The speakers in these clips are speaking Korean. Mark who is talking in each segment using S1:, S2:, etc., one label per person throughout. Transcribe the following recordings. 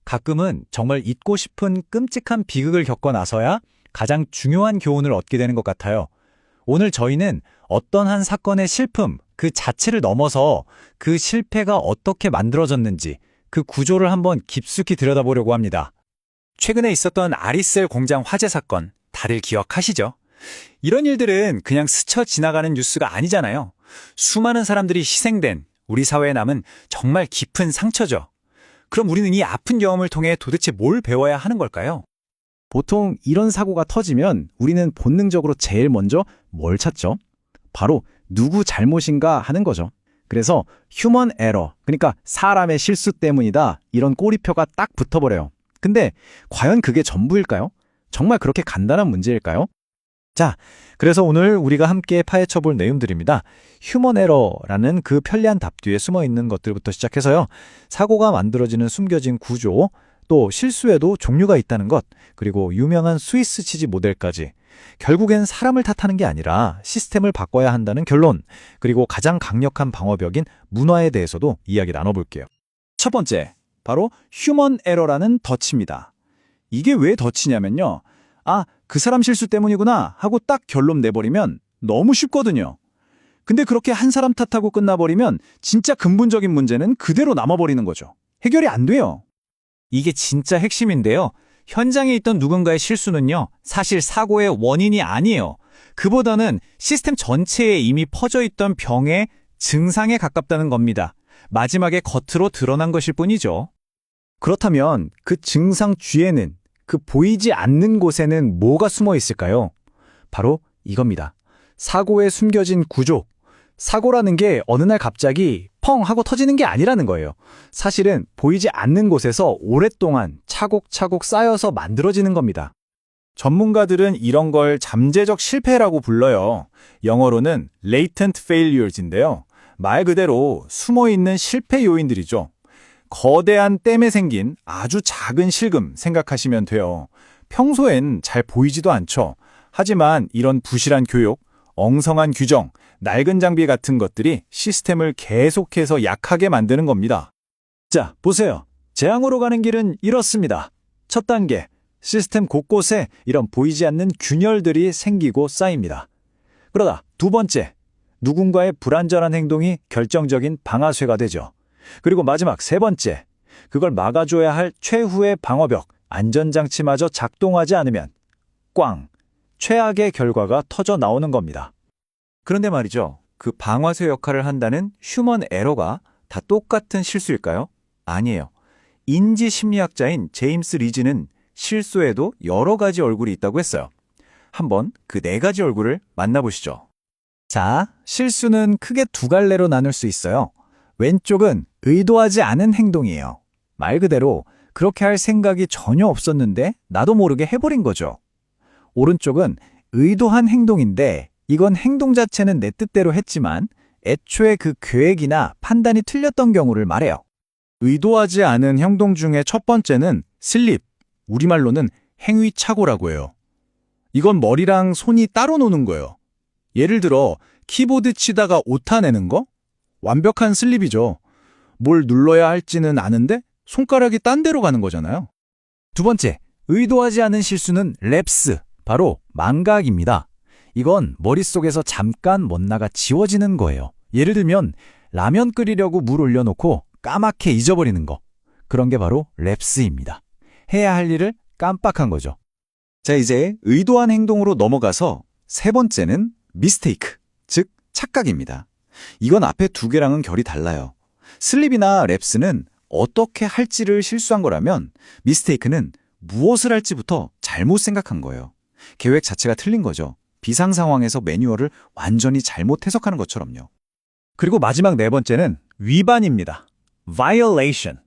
S1: 가끔은 정말 잊고 싶은 끔찍한 비극을 겪고 나서야 가장 중요한 교훈을 얻게 되는 것 같아요. 오늘 저희는 어떤 한 사건의 실품, 그 자체를 넘어서 그 실패가 어떻게 만들어졌는지 그 구조를 한번 깊숙이 들여다보려고 합니다. 최근에 있었던 아리셀 공장 화재 사건, 다들 기억하시죠? 이런 일들은 그냥 스쳐 지나가는 뉴스가 아니잖아요. 수많은 사람들이 희생된 우리 사회에 남은 정말 깊은 상처죠. 그럼 우리는 이 아픈 경험을 통해 도대체 뭘 배워야 하는 걸까요?
S2: 보통 이런 사고가 터지면 우리는 본능적으로 제일 먼저 뭘 찾죠? 바로 누구 잘못인가 하는 거죠. 그래서 휴먼 에러, 그러니까 사람의 실수 때문이다, 이런 꼬리표가 딱 붙어버려요. 근데 과연 그게 전부일까요? 정말 그렇게 간단한 문제일까요?
S1: 자, 그래서 오늘 우리가 함께 파헤쳐볼 내용들입니다. 휴먼 에러라는 그 편리한 답 뒤에 숨어있는 것들부터 시작해서요. 사고가 만들어지는 숨겨진 구조, 또 실수에도 종류가 있다는 것, 그리고 유명한 스위스 치즈 모델까지. 결국엔 사람을 탓하는 게 아니라 시스템을 바꿔야 한다는 결론, 그리고 가장 강력한 방어벽인 문화에 대해서도 이야기 나눠볼게요. 첫 번째, 바로 휴먼 에러라는 덫입니다. 이게 왜 덫이냐면요. 그 사람 실수 때문이구나 하고 딱 결론 내버리면 너무 쉽거든요. 근데 그렇게 한 사람 탓하고 끝나버리면 진짜 근본적인 문제는 그대로 남아버리는 거죠. 해결이 안 돼요. 이게 진짜 핵심인데요. 현장에 있던 누군가의 실수는요, 사실 사고의 원인이 아니에요. 그보다는 시스템 전체에 이미 퍼져 있던 병의 증상에 가깝다는 겁니다. 마지막에 겉으로 드러난 것일 뿐이죠. 그렇다면 그 증상 뒤에는, 그 보이지 않는 곳에는 뭐가 숨어 있을까요? 바로 이겁니다. 사고에 숨겨진 구조. 사고라는 게 어느 날 갑자기 펑 하고 터지는 게 아니라는 거예요. 사실은 보이지 않는 곳에서 오랫동안 차곡차곡 쌓여서 만들어지는 겁니다. 전문가들은 이런 걸 잠재적 실패라고 불러요. 영어로는 latent failures인데요. 말 그대로 숨어있는 실패 요인들이죠. 거대한 댐에 생긴 아주 작은 실금 생각하시면 돼요. 평소엔 잘 보이지도 않죠. 하지만 이런 부실한 교육, 엉성한 규정, 낡은 장비 같은 것들이 시스템을 계속해서 약하게 만드는 겁니다. 자, 보세요. 재앙으로 가는 길은 이렇습니다. 첫 단계, 시스템 곳곳에 이런 보이지 않는 균열들이 생기고 쌓입니다. 그러다 두 번째, 누군가의 불안전한 행동이 결정적인 방아쇠가 되죠. 그리고 마지막 세 번째, 그걸 막아줘야 할 최후의 방어벽, 안전장치마저 작동하지 않으면 꽝! 최악의 결과가 터져 나오는 겁니다. 그런데 말이죠. 그 방아쇠 역할을 한다는 휴먼 에러가 다 똑같은 실수일까요? 아니에요. 인지 심리학자인 제임스 리즈는 실수에도 여러 가지 얼굴이 있다고 했어요. 한번 그 네 가지 얼굴을 만나보시죠. 자, 실수는 크게 두 갈래로 나눌 수 있어요. 왼쪽은 의도하지 않은 행동이에요. 말 그대로 그렇게 할 생각이 전혀 없었는데 나도 모르게 해버린 거죠. 오른쪽은 의도한 행동인데 이건 행동 자체는 내 뜻대로 했지만 애초에 그 계획이나 판단이 틀렸던 경우를 말해요. 의도하지 않은 행동 중에 첫 번째는 슬립, 우리말로는 행위착오라고 해요. 이건 머리랑 손이 따로 노는 거예요. 예를 들어 키보드 치다가 오타 내는 거? 완벽한 슬립이죠. 뭘 눌러야 할지는 아는데 손가락이 딴 데로 가는 거잖아요. 두 번째, 의도하지 않은 실수는 랩스, 바로 망각입니다. 이건 머릿속에서 잠깐 먼나가 지워지는 거예요. 예를 들면 라면 끓이려고 물 올려놓고 까맣게 잊어버리는 거. 그런 게 바로 랩스입니다. 해야 할 일을 깜빡한 거죠. 자, 이제 의도한 행동으로 넘어가서 세 번째는 미스테이크, 즉 착각입니다. 이건 앞에 두 개랑은 결이 달라요. 슬립이나 랩스는 어떻게 할지를 실수한 거라면 미스테이크는 무엇을 할지부터 잘못 생각한 거예요. 계획 자체가 틀린 거죠. 비상 상황에서 매뉴얼을 완전히 잘못 해석하는 것처럼요. 그리고 마지막 네 번째는 위반입니다. violation.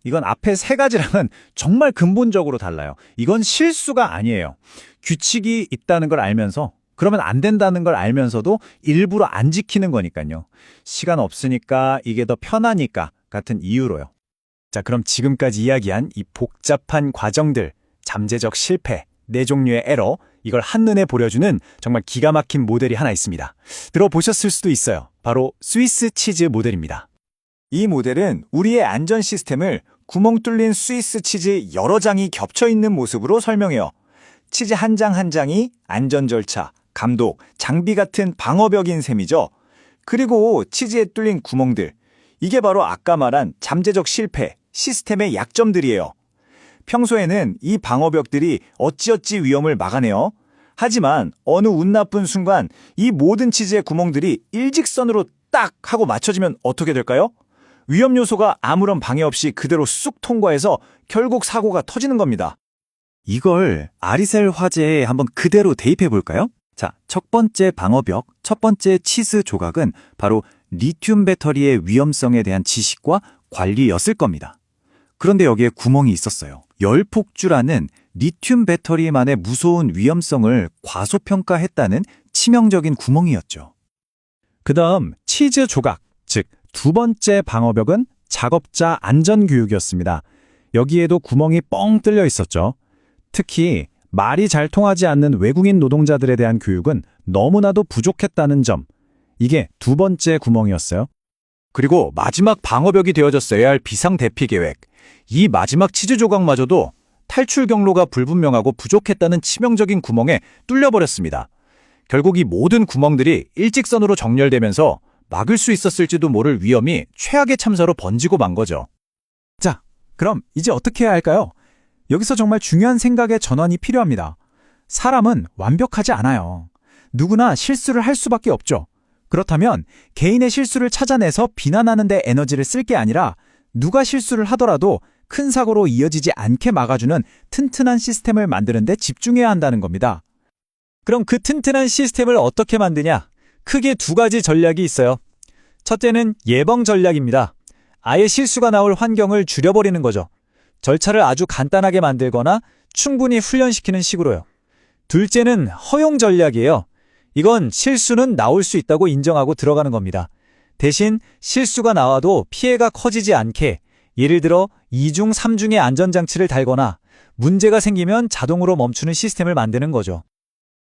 S1: 이건 앞에 세 가지랑은 정말 근본적으로 달라요. 이건 실수가 아니에요. 규칙이 있다는 걸 알면서, 그러면 안 된다는 걸 알면서도 일부러 안 지키는 거니까요. 시간 없으니까, 이게 더 편하니까 같은 이유로요. 자, 그럼 지금까지 이야기한 이 복잡한 과정들, 잠재적 실패, 네 종류의 에러, 이걸 한눈에 보여주는 정말 기가 막힌 모델이 하나 있습니다. 들어보셨을 수도 있어요. 바로 스위스 치즈 모델입니다. 이 모델은 우리의 안전 시스템을 구멍 뚫린 스위스 치즈 여러 장이 겹쳐 있는 모습으로 설명해요. 치즈 한 장 한 장이 안전 절차, 감독, 장비 같은 방어벽인 셈이죠. 그리고 치즈에 뚫린 구멍들, 이게 바로 아까 말한 잠재적 실패, 시스템의 약점들이에요. 평소에는 이 방어벽들이 어찌어찌 위험을 막아내요. 하지만 어느 운 나쁜 순간 이 모든 치즈의 구멍들이 일직선으로 딱 하고 맞춰지면 어떻게 될까요? 위험 요소가 아무런 방해 없이 그대로 쑥 통과해서 결국 사고가 터지는 겁니다.
S3: 이걸 아리셀 화재에 한번 그대로 대입해 볼까요? 자, 첫 번째 방어벽, 첫 번째 치즈 조각은 바로 리튬 배터리의 위험성에 대한 지식과 관리였을 겁니다. 그런데 여기에 구멍이 있었어요. 열폭주라는 리튬 배터리만의 무서운 위험성을 과소평가했다는 치명적인 구멍이었죠.
S2: 그 다음 치즈 조각, 즉 두 번째 방어벽은 작업자 안전교육이었습니다. 여기에도 구멍이 뻥 뚫려 있었죠. 특히 말이 잘 통하지 않는 외국인 노동자들에 대한 교육은 너무나도 부족했다는 점. 이게 두 번째 구멍이었어요.
S1: 그리고 마지막 방어벽이 되어졌어야 할 비상 대피 계획. 이 마지막 치즈 조각마저도 탈출 경로가 불분명하고 부족했다는 치명적인 구멍에 뚫려버렸습니다. 결국 이 모든 구멍들이 일직선으로 정렬되면서 막을 수 있었을지도 모를 위험이 최악의 참사로 번지고 만 거죠.
S2: 자, 그럼 이제 어떻게 해야 할까요? 여기서 정말 중요한 생각의 전환이 필요합니다. 사람은 완벽하지 않아요. 누구나 실수를 할 수밖에 없죠. 그렇다면 개인의 실수를 찾아내서 비난하는 데 에너지를 쓸 게 아니라 누가 실수를 하더라도 큰 사고로 이어지지 않게 막아주는 튼튼한 시스템을 만드는 데 집중해야 한다는 겁니다.
S1: 그럼 그 튼튼한 시스템을 어떻게 만드냐? 크게 두 가지 전략이 있어요. 첫째는 예방 전략입니다. 아예 실수가 나올 환경을 줄여버리는 거죠. 절차를 아주 간단하게 만들거나 충분히 훈련시키는 식으로요. 둘째는 허용 전략이에요. 이건 실수는 나올 수 있다고 인정하고 들어가는 겁니다. 대신 실수가 나와도 피해가 커지지 않게 예를 들어 2중, 3중의 안전장치를 달거나 문제가 생기면 자동으로 멈추는 시스템을 만드는 거죠.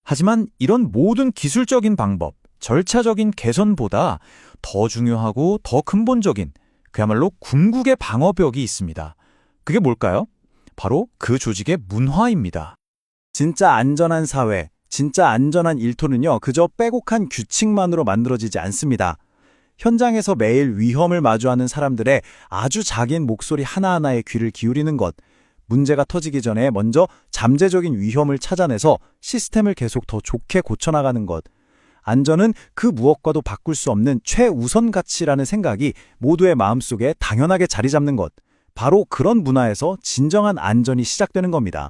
S1: 하지만 이런 모든 기술적인 방법, 절차적인 개선보다 더 중요하고 더 근본적인 그야말로 궁극의 방어벽이 있습니다. 그게 뭘까요? 바로 그 조직의 문화입니다.
S3: 진짜 안전한 사회, 진짜 안전한 일터는요, 그저 빼곡한 규칙만으로 만들어지지 않습니다. 현장에서 매일 위험을 마주하는 사람들의 아주 작은 목소리 하나하나에 귀를 기울이는 것, 문제가 터지기 전에 먼저 잠재적인 위험을 찾아내서 시스템을 계속 더 좋게 고쳐나가는 것, 안전은 그 무엇과도 바꿀 수 없는 최우선 가치라는 생각이 모두의 마음속에 당연하게 자리 잡는 것, 바로 그런 문화에서 진정한 안전이 시작되는 겁니다.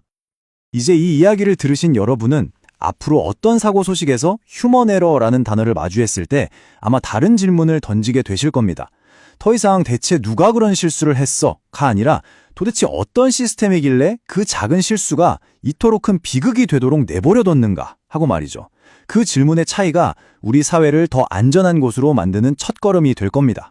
S3: 이제 이 이야기를 들으신 여러분은 앞으로 어떤 사고 소식에서 휴먼 에러라는 단어를 마주했을 때 아마 다른 질문을 던지게 되실 겁니다. 더 이상 대체 누가 그런 실수를 했어?가 아니라 도대체 어떤 시스템이길래 그 작은 실수가 이토록 큰 비극이 되도록 내버려뒀는가 하고 말이죠. 그 질문의 차이가 우리 사회를 더 안전한 곳으로 만드는 첫걸음이 될 겁니다.